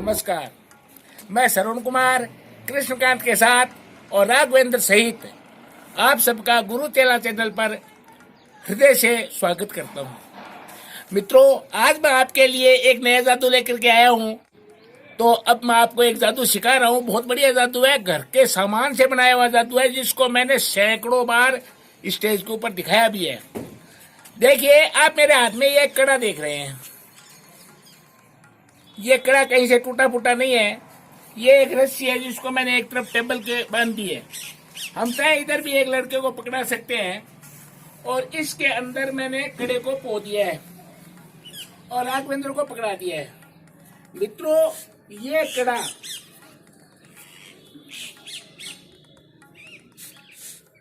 नमस्कार। मैं श्रवण कुमार कृष्णकांत के साथ और राघवेंद्र सहित आप सबका गुरु चेला चैनल पर हृदय से स्वागत करता हूं। मित्रों, आज मैं आपके लिए एक नया जादू लेकर के आया हूं। तो अब मैं आपको एक जादू सिखा रहा हूं। बहुत बढ़िया जादू है, घर के सामान से बनाया हुआ जादू है, जिसको मैंने सैकड़ों बार स्टेज के ऊपर दिखाया भी है। देखिए, आप मेरे हाथ में ये कड़ा देख रहे हैं। ये कड़ा कहीं से टूटा फूटा नहीं है। ये एक रस्सी है जिसको मैंने एक तरफ टेबल के बांध दी है। हम चाहे इधर भी एक लड़के को पकड़ा सकते हैं। और इसके अंदर मैंने कड़े को पो दिया है और राघवेंद्र को पकड़ा दिया है। मित्रों, ये कड़ा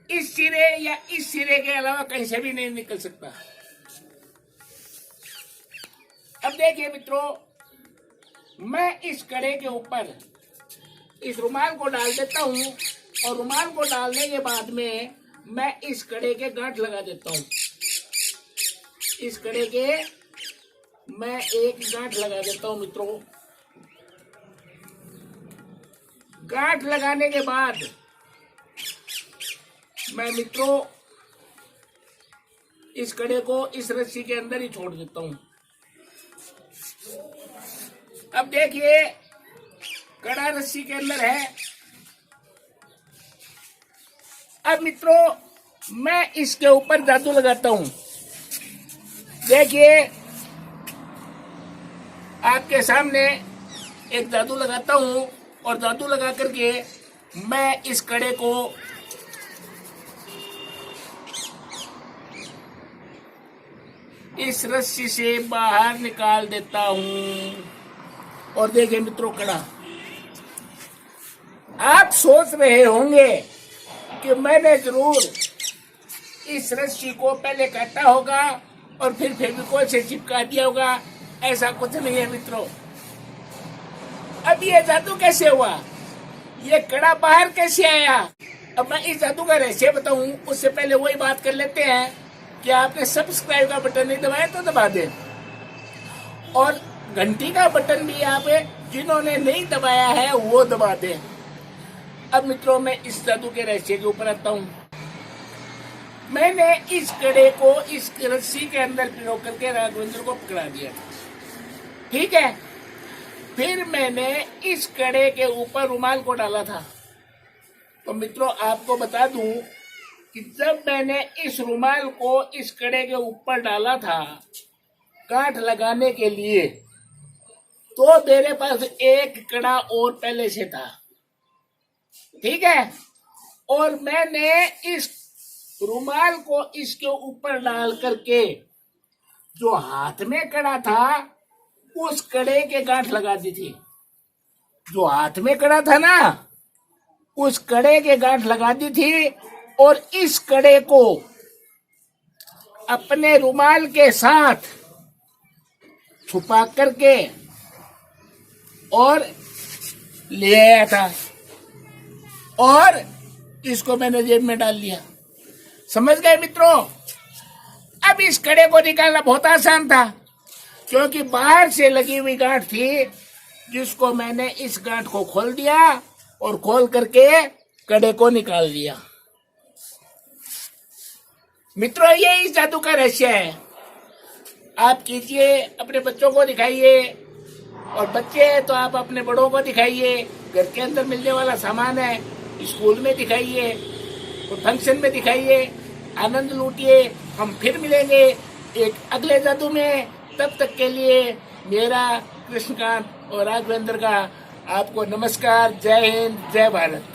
इस सिरे या इस सिरे के अलावा कहीं से भी नहीं निकल सकता। अब देखिए मित्रों, मैं इस कड़े के ऊपर इस रुमाल को डाल देता हूं और रुमाल को डालने के बाद में मैं इस कड़े के गांठ लगा देता हूं। इस कड़े के मैं एक गांठ लगा देता हूं मित्रों। गांठ लगाने के बाद मैं मित्रों इस कड़े को इस रस्सी के अंदर ही छोड़ देता हूं। अब देखिए, कड़ा रस्सी के अंदर है। अब मित्रों मैं इसके ऊपर जादू लगाता हूं। देखिए, आपके सामने एक जादू लगाता हूं और जादू लगा करके मैं इस कड़े को इस रस्सी से बाहर निकाल देता हूं। और देखिए मित्रों, कड़ा आप सोच रहे होंगे कि मैंने जरूर इस रस्सी को पहले काटा होगा और फिर फेविकोल से चिपका दिया होगा। ऐसा कुछ नहीं है मित्रों। अब ये जादू कैसे हुआ, ये कड़ा बाहर कैसे आया, अब मैं इस जादू का रहस्य बताऊं उससे पहले वही बात कर लेते हैं कि आपने सब्सक्राइब का बटन नहीं दबाया तो दबा दें और घंटी का बटन भी आप जिन्होंने नहीं दबाया है वो दबा दें। अब मित्रों मैं इस जादू के रहस्य के ऊपर आता हूं। मैंने इस कड़े को इस रस्सी के अंदर पिरो करके राघवेंद्र को पकड़ा दिया, ठीक है। फिर मैंने इस कड़े के ऊपर रुमाल को डाला था। तो मित्रों आपको बता दूं कि जब मैंने इस रुमाल को इस कड़े के ऊपर डाला था गांठ लगाने के लिए, तो मेरे पास एक कड़ा और पहले से था, ठीक है। और मैंने इस रुमाल को इसके ऊपर डाल करके जो हाथ में कड़ा था उस कड़े के गांठ लगा दी थी। जो हाथ में कड़ा था ना उस कड़े के गांठ लगा दी थी और इस कड़े को अपने रुमाल के साथ छुपा करके और ले आया था और इसको मैंने जेब में डाल लिया। समझ गए मित्रों। अब इस कड़े को निकालना बहुत आसान था क्योंकि बाहर से लगी हुई गांठ थी, जिसको मैंने इस गांठ को खोल दिया और खोल करके कड़े को निकाल दिया। मित्रों ये इस जादू का रहस्य है। आप कीजिए, अपने बच्चों को दिखाइए और बच्चे हैं तो आप अपने बड़ों को दिखाइए। घर के अंदर मिलने वाला सामान है, स्कूल में दिखाइए और फंक्शन में दिखाइए, आनंद लूटिए। हम फिर मिलेंगे एक अगले जादू में। तब तक के लिए मेरा कृष्णकांत और राघवेंद्र का आपको नमस्कार। जय हिंद, जय भारत।